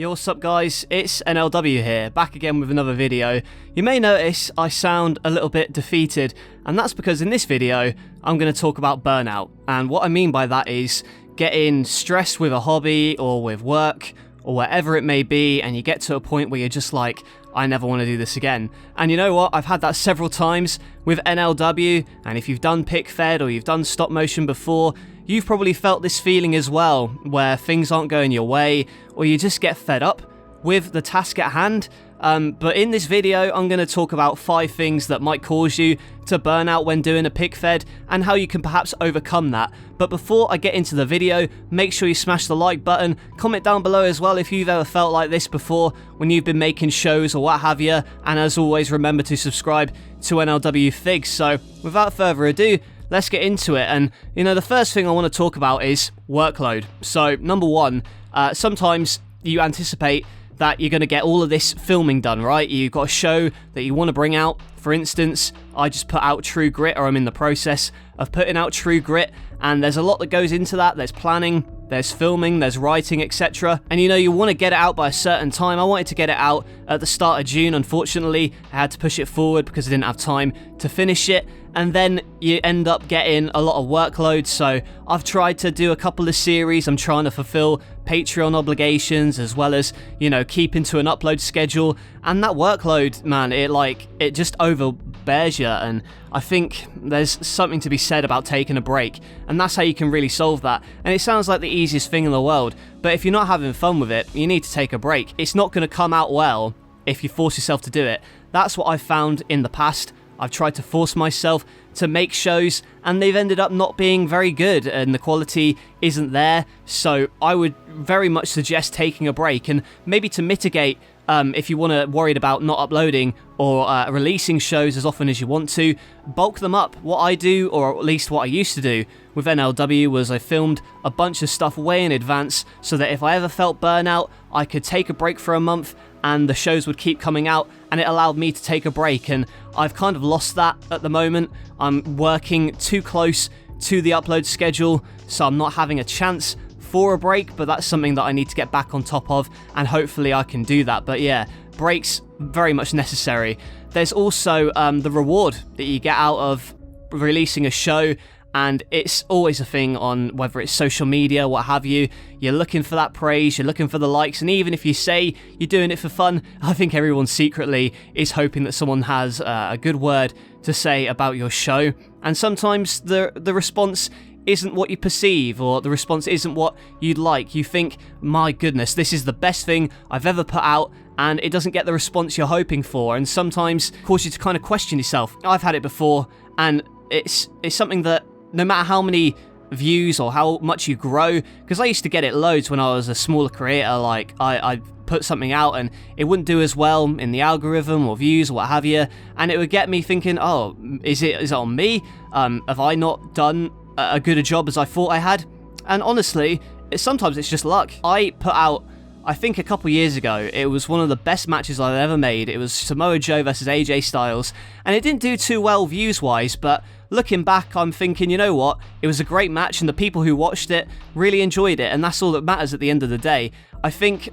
Yo, what's up guys, it's NLW here, back again with another video. You may notice I sound a little bit defeated, and that's because in this video I'm going to talk about burnout. And what I mean by that is getting stressed with a hobby or with work or whatever it may be, and you get to a point where you're just like, I never want to do this again. And you know what, I've had that several times with NLW, and if you've done PIC Fed or you've done stop motion before, you've probably felt this feeling as well, where things aren't going your way, or you just get fed up with the task at hand. But in this video, I'm going to talk about 5 things that might cause you to burn out when doing a PIC Fed, and how you can perhaps overcome that. But before I get into the video, make sure you smash the like button, comment down below as well if you've ever felt like this before when you've been making shows or what have you, and as always, remember to subscribe to NLW Figs. So without further ado, let's get into it. And you know, the first thing I want to talk about is workload. So number one, sometimes you anticipate that you're going to get all of this filming done, right? You've got a show that you want to bring out. For instance, I just put out True Grit, or I'm in the process of putting out True Grit, and there's a lot that goes into that. There's planning, there's filming, there's writing, etc. And you know, you want to get it out by a certain time. I wanted to get it out at the start of June. Unfortunately, I had to push it forward because I didn't have time to finish it. And then you end up getting a lot of workload. So I've tried to do a couple of series. I'm trying to fulfill Patreon obligations as well as, you know, keep into an upload schedule. And that workload, man, it just overbears you. And I think there's something to be said about taking a break. And that's how you can really solve that. And it sounds like the easiest thing in the world, but if you're not having fun with it, you need to take a break. It's not going to come out well if you force yourself to do it. That's what I've found in the past. I've tried to force myself to make shows, and they've ended up not being very good, and the quality isn't there. So I would very much suggest taking a break, and maybe to mitigate, if you want to worried about not uploading or releasing shows as often as you want to, bulk them up. What I do, or at least what I used to do with NLW, was I filmed a bunch of stuff way in advance so that if I ever felt burnout, I could take a break for a month and the shows would keep coming out, and it allowed me to take a break. And I've kind of lost that at the moment. I'm working too close to the upload schedule, so I'm not having a chance for a break, but that's something that I need to get back on top of, and hopefully I can do that. But yeah, breaks very much necessary. There's also the reward that you get out of releasing a show, and it's always a thing on whether it's social media, what have you. You're looking for that praise, you're looking for the likes, and even if you say you're doing it for fun, I think everyone secretly is hoping that someone has a good word to say about your show. And sometimes the response isn't what you perceive, or the response isn't what you'd like. You think, my goodness, this is the best thing I've ever put out, and it doesn't get the response you're hoping for, and sometimes cause you to kind of question yourself. I've had it before, and it's something that no matter how many views or how much you grow, because I used to get it loads when I was a smaller creator, like I put something out and it wouldn't do as well in the algorithm or views or what have you, and it would get me thinking, oh, is it on me? Have I not done a good a job as I thought I had? And honestly, sometimes it's just luck. I put out, I think a couple years ago, it was one of the best matches I've ever made. It was Samoa Joe versus AJ Styles, and it didn't do too well views-wise, but looking back, I'm thinking, you know what, it was a great match, and the people who watched it really enjoyed it, and that's all that matters at the end of the day. I think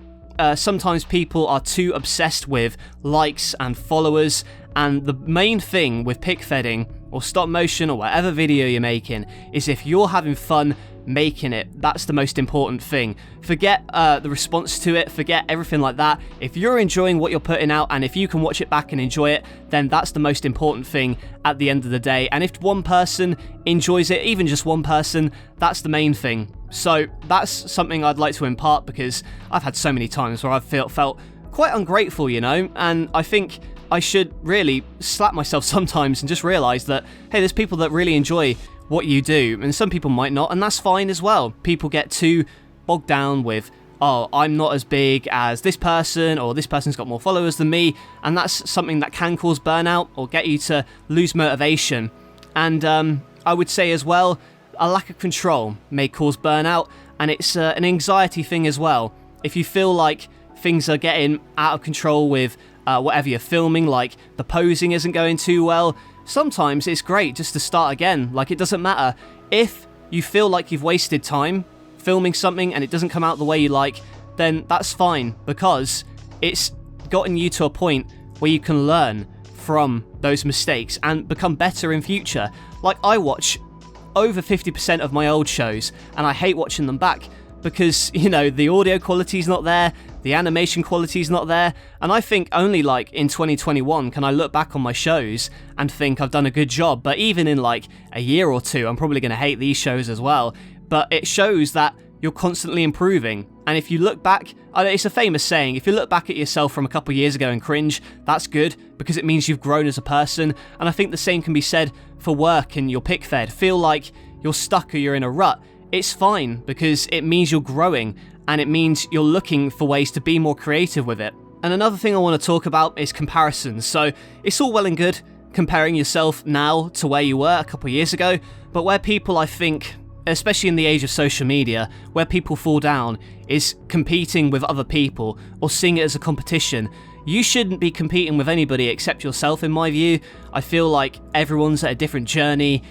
sometimes people are too obsessed with likes and followers, and the main thing with PIC Fedding or stop motion or whatever video you're making is if you're having fun making it. That's the most important thing. Forget the response to it, forget everything like that. If you're enjoying what you're putting out, and if you can watch it back and enjoy it, then that's the most important thing at the end of the day. And if one person enjoys it, even just one person, that's the main thing. So that's something I'd like to impart, because I've had so many times where I've felt quite ungrateful, you know, and I think I should really slap myself sometimes and just realise that, hey, there's people that really enjoy what you do, and some people might not, and that's fine as well. People get too bogged down with, oh, I'm not as big as this person, or this person's got more followers than me, and that's something that can cause burnout or get you to lose motivation. And I would say as well, a lack of control may cause burnout, and it's an anxiety thing as well. If you feel like things are getting out of control with whatever you're filming, like the posing isn't going too well, sometimes it's great just to start again. Like, it doesn't matter. If you feel like you've wasted time filming something and it doesn't come out the way you like, then that's fine, because it's gotten you to a point where you can learn from those mistakes and become better in future. Like, I watch over 50% of my old shows and I hate watching them back because, you know, the audio quality's not there, the animation quality's not there, and I think only like in 2021 can I look back on my shows and think I've done a good job. But even in like a year or two, I'm probably going to hate these shows as well. But it shows that you're constantly improving. And if you look back, it's a famous saying, if you look back at yourself from a couple of years ago and cringe, that's good, because it means you've grown as a person. And I think the same can be said for work and your pick fed. Feel like you're stuck or you're in a rut, it's fine, because it means you're growing, and it means you're looking for ways to be more creative with it. And another thing I want to talk about is comparisons. So it's all well and good comparing yourself now to where you were a couple of years ago, but where people, I think, especially in the age of social media, where people fall down is competing with other people or seeing it as a competition. You shouldn't be competing with anybody except yourself, in my view. I feel like everyone's at a different journey.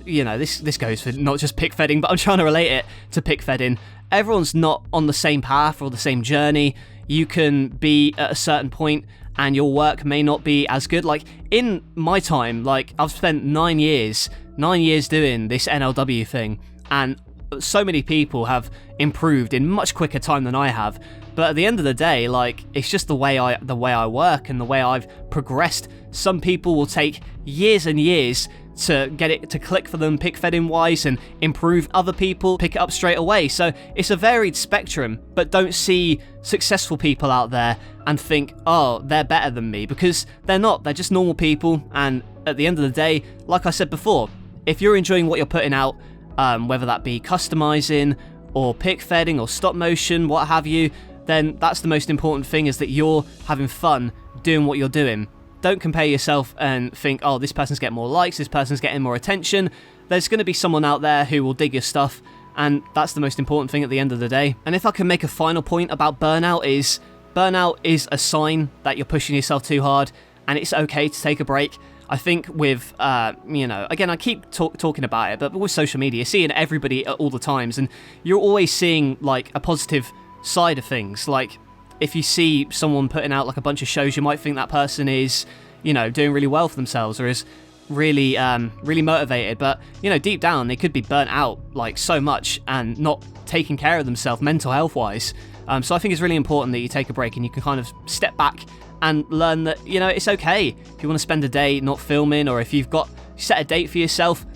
You know, this goes for not just pick fedding, but I'm trying to relate it to pick fedding. Everyone's not on the same path or the same journey. You can be at a certain point and your work may not be as good. Like, in my time, like, I've spent 9 years doing this NLW thing, and so many people have improved in much quicker time than I have. But at the end of the day, like, it's just the way I work and the way I've progressed. Some people will take years and years to get it to click for them pick fedding wise and improve. Other people pick it up straight away. So it's a varied spectrum, but don't see successful people out there and think, oh, they're better than me, because they're not. They're just normal people. And at the end of the day, like I said before, if you're enjoying what you're putting out, whether that be customizing or pick fedding or stop motion, what have you, then that's the most important thing, is that you're having fun doing what you're doing. Don't compare yourself and think, oh, this person's getting more likes, this person's getting more attention. There's going to be someone out there who will dig your stuff, and that's the most important thing at the end of the day. And if I can make a final point about burnout is a sign that you're pushing yourself too hard, and it's okay to take a break. I think with, you know, again, I keep talking about it, but with social media, seeing everybody at all the times, and you're always seeing, like, a positive side of things. Like, if you see someone putting out, like, a bunch of shows, you might think that person is, you know, doing really well for themselves, or is really, really motivated, but, you know, deep down, they could be burnt out, like, so much, and not taking care of themselves mental health-wise. So I think it's really important that you take a break and you can kind of step back and learn that, you know, it's okay if you want to spend a day not filming, or if you've got set a date for yourself.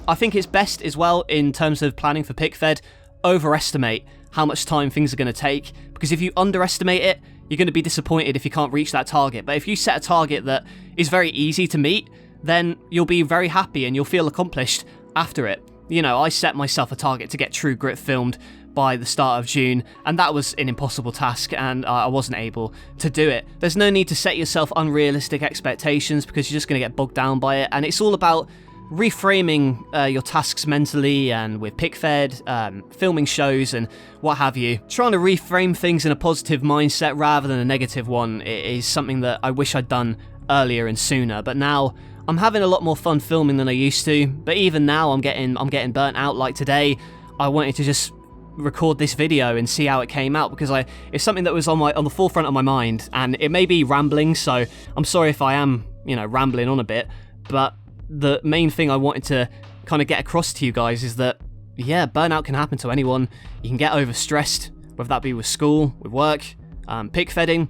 I think it's best as well, in terms of planning for PicFed, overestimate how much time things are going to take, because if you underestimate it, you're going to be disappointed if you can't reach that target. But if you set a target that is very easy to meet, then you'll be very happy and you'll feel accomplished after it. You know, I set myself a target to get True Grit filmed by the start of June, and that was an impossible task, and I wasn't able to do it. There's no need to set yourself unrealistic expectations, because you're just going to get bogged down by it, and it's all about reframing your tasks mentally, and with PicFed, filming shows and what have you. Trying to reframe things in a positive mindset rather than a negative one is something that I wish I'd done earlier and sooner, but now I'm having a lot more fun filming than I used to. But even now I'm getting burnt out. Like today, I wanted to just record this video and see how it came out, because it's something that was on the forefront of my mind, and it may be rambling, so I'm sorry if I am, you know, rambling on a bit, but the main thing I wanted to kind of get across to you guys is that, yeah, burnout can happen to anyone. You can get overstressed, whether that be with school, with work, pick fedding.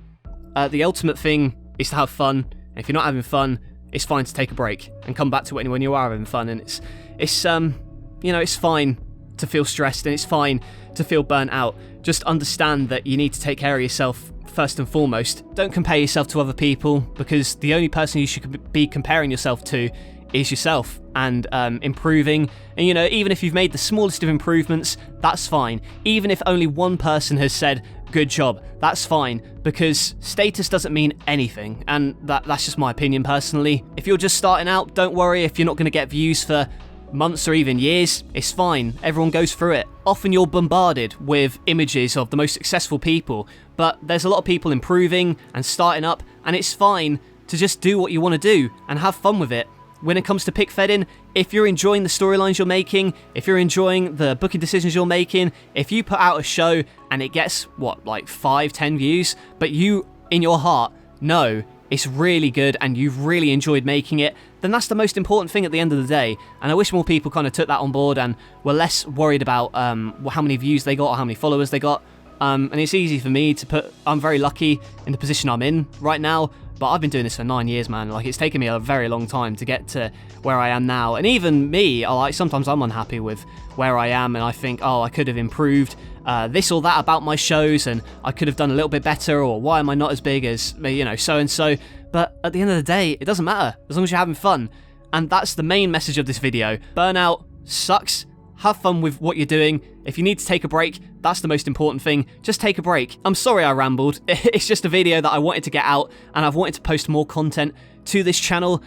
The ultimate thing is to have fun, and if you're not having fun, it's fine to take a break and come back to it when you are having fun. And it's you know, it's fine to feel stressed, and it's fine to feel burnt out. Just understand that you need to take care of yourself first and foremost. Don't compare yourself to other people, because the only person you should be comparing yourself to is yourself, and improving. And, you know, even if you've made the smallest of improvements, that's fine. Even if only one person has said good job, that's fine, because status doesn't mean anything, and that's just my opinion personally. If you're just starting out, don't worry if you're not going to get views for months or even years. It's fine, everyone goes through it. Often you're bombarded with images of the most successful people, but there's a lot of people improving and starting up, and it's fine to just do what you want to do and have fun with it. when it comes to pick fedding, if you're enjoying the storylines you're making, if you're enjoying the booking decisions you're making, if you put out a show and it gets, what, like 5-10 views, but you, in your heart, know it's really good and you've really enjoyed making it, then that's the most important thing at the end of the day. And I wish more people kind of took that on board and were less worried about how many views they got or how many followers they got. And it's easy for me to put, I'm very lucky in the position I'm in right now, but I've been doing this for 9 years, man. Like, it's taken me a very long time to get to where I am now. And even me, sometimes I'm unhappy with where I am, and I think, oh, I could have improved this or that about my shows, and I could have done a little bit better, or why am I not as big as, so-and-so. But at the end of the day, it doesn't matter, as long as you're having fun. And that's the main message of this video. Burnout sucks. Have fun with what you're doing. If you need to take a break, that's the most important thing. Just take a break. I'm sorry I rambled. It's just a video that I wanted to get out, and I've wanted to post more content to this channel.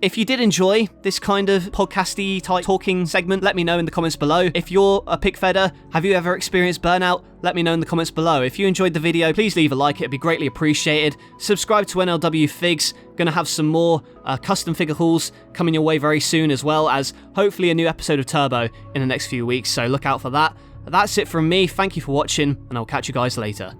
If you did enjoy this kind of podcasty type talking segment, let me know in the comments below. If you're a pick fedder, have you ever experienced burnout? Let me know in the comments below. If you enjoyed the video, please leave a like, it'd be greatly appreciated. Subscribe to NLW Figs. Gonna have some more custom figure hauls coming your way very soon, as well as hopefully a new episode of Turbo in the next few weeks, so look out for that. That's it from me. Thank you for watching, and I'll catch you guys later.